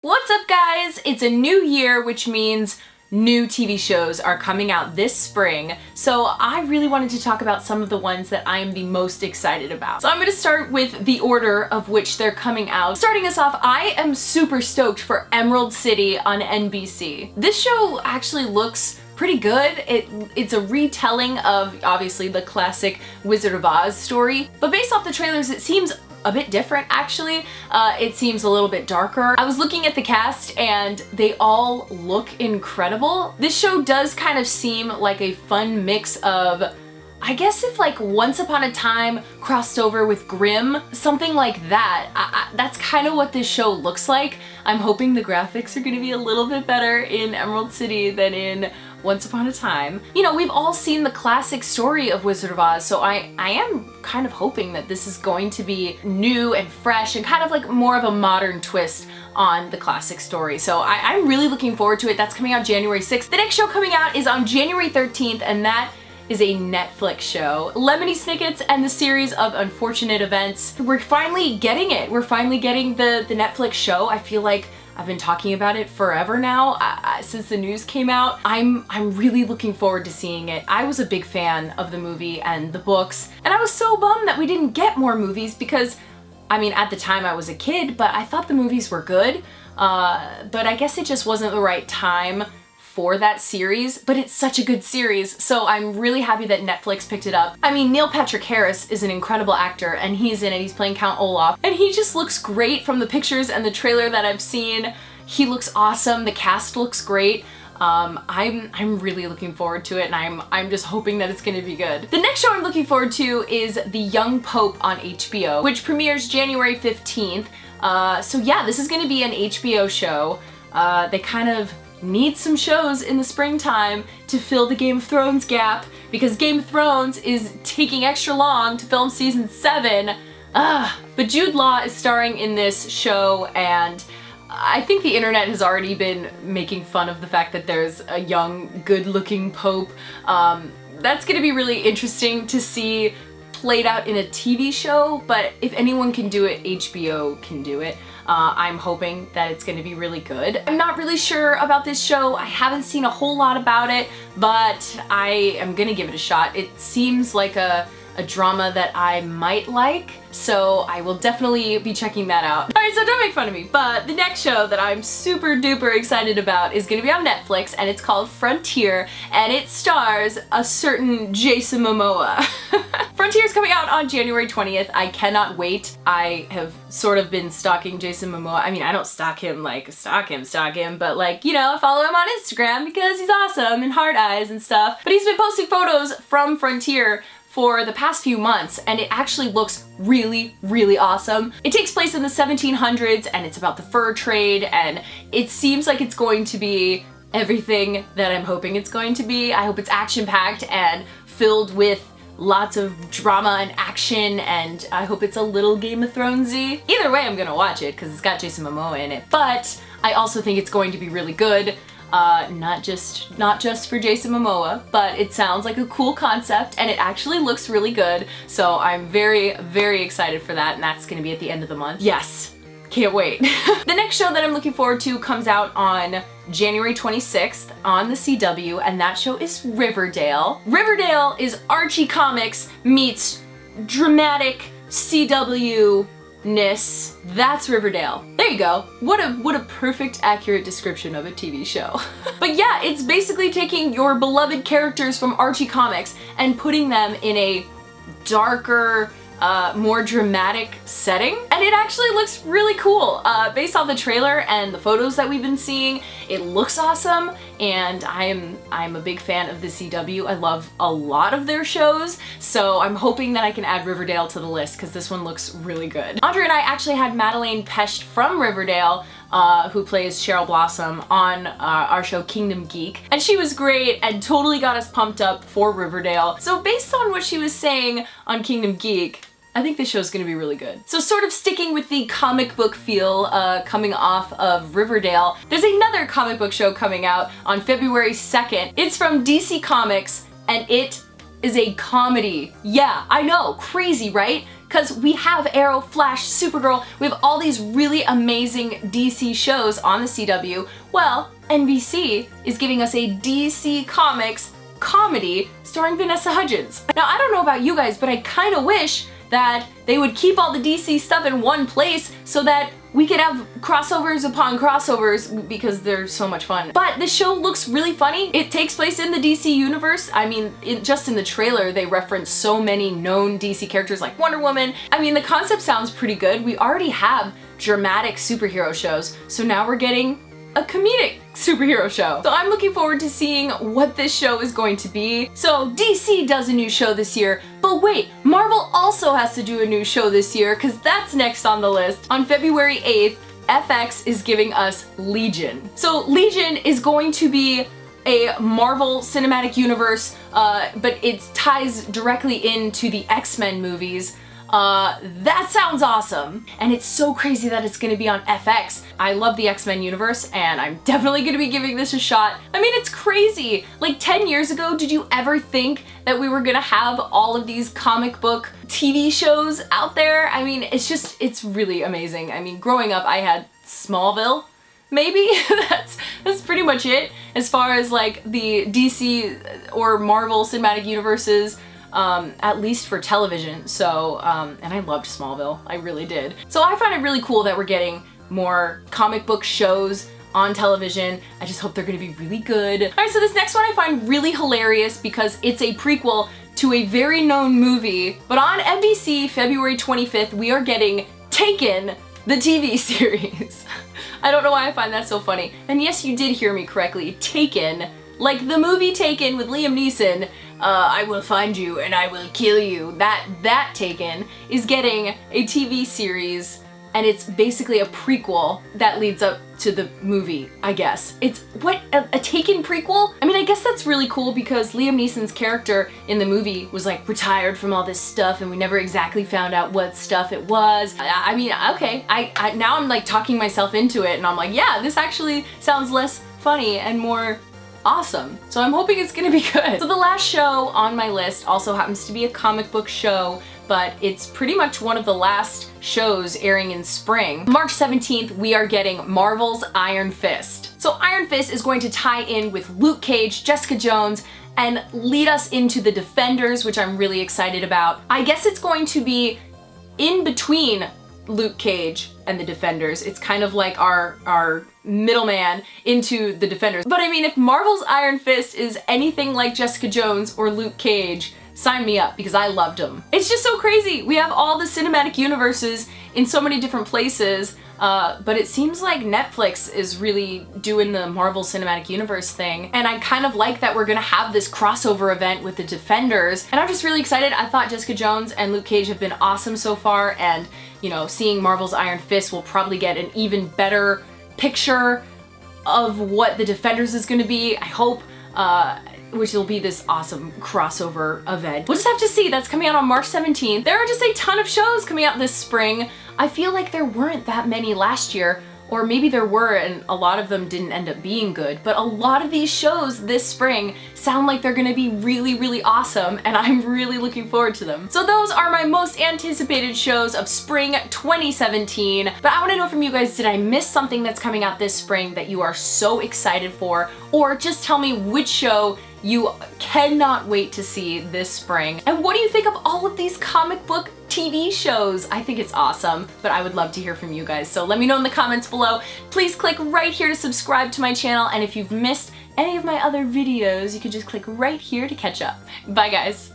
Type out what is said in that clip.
What's up, guys? It's a new year, which means new TV shows are coming out this spring, so I really wanted to talk about some of the ones that I am the most excited about. So I'm gonna start with the order of which they're coming out. Starting us off, I am super stoked for Emerald City on NBC. This show actually looks pretty good. It's a retelling of, obviously, the classic Wizard of Oz story, but based off the trailers, it seems a bit different, actually. It seems a little bit darker. I was looking at the cast and they all look incredible. This show does kind of seem like a fun mix of, I guess if like Once Upon a Time crossed over with Grimm, something like that. That's kind of what this show looks like. I'm hoping the graphics are gonna be a little bit better in Emerald City than in Once Upon a Time. You know, we've all seen the classic story of Wizard of Oz, so I am kind of hoping that this is going to be new and fresh and kind of like more of a modern twist on the classic story. So I'm really looking forward to it. That's coming out January 6th. The next show coming out is on January 13th, and that is a Netflix show. Lemony Snickets and the series of unfortunate events. We're finally getting it. We're finally getting the Netflix show. I feel like I've been talking about it forever now, since the news came out. I'm really looking forward to seeing it. I was a big fan of the movie and the books, and I was so bummed that we didn't get more movies because, I mean, at the time I was a kid, but I thought the movies were good, but I guess it just wasn't the right time for that series, but it's such a good series, so I'm really happy that Netflix picked it up. I mean, Neil Patrick Harris is an incredible actor, and he's in it. He's playing Count Olaf, and he just looks great from the pictures and the trailer that I've seen. He looks awesome. The cast looks great. I'm really looking forward to it, and I'm just hoping that it's gonna be good. The next show I'm looking forward to is The Young Pope on HBO, which premieres January 15th. So yeah, this is gonna be an HBO show. They kind of need some shows in the springtime to fill the Game of Thrones gap, because Game of Thrones is taking extra long to film season 7. But Jude Law is starring in this show, and I think the internet has already been making fun of the fact that there's a young, good-looking pope. That's gonna be really interesting to see played out in a TV show, but if anyone can do it, HBO can do it. I'm hoping that it's gonna be really good. I'm not really sure about this show. I haven't seen a whole lot about it, but I am gonna give it a shot. It seems like a drama that I might like, so I will definitely be checking that out. Alright, so don't make fun of me, but the next show that I'm super duper excited about is gonna be on Netflix, and it's called Frontier, and it stars a certain Jason Momoa. Frontier is coming out on January 20th. I cannot wait. I have sort of been stalking Jason Momoa. I mean, I don't stalk him like stalk him, but like, you know, I follow him on Instagram because he's awesome and heart eyes and stuff. But he's been posting photos from Frontier for the past few months, and it actually looks really, really awesome. It takes place in the 1700s, and it's about the fur trade, and it seems like it's going to be everything that I'm hoping it's going to be. I hope it's action-packed and filled with lots of drama and action, and I hope it's a little Game of Thrones-y. Either way, I'm gonna watch it because it's got Jason Momoa in it, but I also think it's going to be really good. Not just for Jason Momoa, but it sounds like a cool concept, and it actually looks really good, so I'm very, very excited for that, and that's gonna be at the end of the month. Yes, can't wait. The next show that I'm looking forward to comes out on January 26th on the CW, and that show is Riverdale. Riverdale is Archie Comics meets dramatic CW ness. That's Riverdale. There you go. What a perfect, accurate description of a TV show. But yeah, it's basically taking your beloved characters from Archie Comics and putting them in a darker, more dramatic setting, and it actually looks really cool. Based on the trailer and the photos that we've been seeing, it looks awesome, and I'm a big fan of the CW. I love a lot of their shows, so I'm hoping that I can add Riverdale to the list because this one looks really good. Andre and I actually had Madeleine Pesht from Riverdale, who plays Cheryl Blossom, on our show Kingdom Geek, and she was great and totally got us pumped up for Riverdale. So based on what she was saying on Kingdom Geek, I think this show's gonna be really good. So sort of sticking with the comic book feel coming off of Riverdale, there's another comic book show coming out on February 2nd. It's from DC Comics, and it is a comedy. Yeah, I know, crazy, right? because we have Arrow, Flash, Supergirl, we have all these really amazing DC shows on the CW. Well, NBC is giving us a DC Comics comedy starring Vanessa Hudgens. Now, I don't know about you guys, but I kind of wish that they would keep all the DC stuff in one place so that we could have crossovers upon crossovers because they're so much fun. But this show looks really funny. It takes place in the DC universe. I mean, just in the trailer, they reference so many known DC characters like Wonder Woman. I mean, the concept sounds pretty good. We already have dramatic superhero shows, so now we're getting a comedic superhero show. So I'm looking forward to seeing what this show is going to be. So DC does a new show this year, but wait, Marvel also has to do a new show this year because that's next on the list. On February 8th, FX is giving us Legion. So Legion is going to be a Marvel Cinematic Universe, but it ties directly into the X-Men movies. That sounds awesome. And it's so crazy that it's gonna be on FX. I love the X-Men universe and I'm definitely gonna be giving this a shot. I mean, it's crazy. Like 10 years ago, did you ever think that we were gonna have all of these comic book TV shows out there? I mean, it's really amazing. I mean, growing up, I had Smallville, maybe? That's pretty much it as far as like the DC or Marvel Cinematic Universes. At least for television. So, and I loved Smallville. I really did. So I find it really cool that we're getting more comic book shows on television. I just hope they're gonna be really good. All right, so this next one I find really hilarious because it's a prequel to a very known movie. But on NBC, February 25th, we are getting Taken, the TV series. I don't know why I find that so funny. And yes, you did hear me correctly. Taken, like the movie Taken with Liam Neeson. I will find you and I will kill you. That Taken is getting a TV series, and it's basically a prequel that leads up to the movie, I guess. It's what, a Taken prequel? I mean, I guess that's really cool because Liam Neeson's character in the movie was like retired from all this stuff and we never exactly found out what stuff it was. I mean, okay, I now I'm like talking myself into it and I'm like, yeah, this actually sounds less funny and more awesome. So I'm hoping it's gonna be good. So the last show on my list also happens to be a comic book show, but it's pretty much one of the last shows airing in spring. March 17th, we are getting Marvel's Iron Fist. So Iron Fist is going to tie in with Luke Cage, Jessica Jones, and lead us into the Defenders, which I'm really excited about. I guess it's going to be in between Luke Cage and the Defenders. It's kind of like our middleman into the Defenders. But I mean, if Marvel's Iron Fist is anything like Jessica Jones or Luke Cage, sign me up because I loved them. It's just so crazy. We have all the cinematic universes in so many different places, but it seems like Netflix is really doing the Marvel Cinematic Universe thing. And I kind of like that we're gonna have this crossover event with the Defenders. And I'm just really excited. I thought Jessica Jones and Luke Cage have been awesome so far, and you know, seeing Marvel's Iron Fist will probably get an even better picture of what the Defenders is gonna be, I hope, which will be this awesome crossover event. We'll just have to see. That's coming out on March 17th. There are just a ton of shows coming out this spring. I feel like there weren't that many last year, or maybe there were and a lot of them didn't end up being good, but a lot of these shows this spring sound like they're gonna be really, really awesome, and I'm really looking forward to them. So those are my most anticipated shows of spring 2017, but I wanna know from you guys, did I miss something that's coming out this spring that you are so excited for? Or just tell me which show you cannot wait to see this spring. And what do you think of all of these comic book TV shows? I think it's awesome, but I would love to hear from you guys. So let me know in the comments below. Please click right here to subscribe to my channel, and if you've missed any of my other videos, you can just click right here to catch up. Bye guys.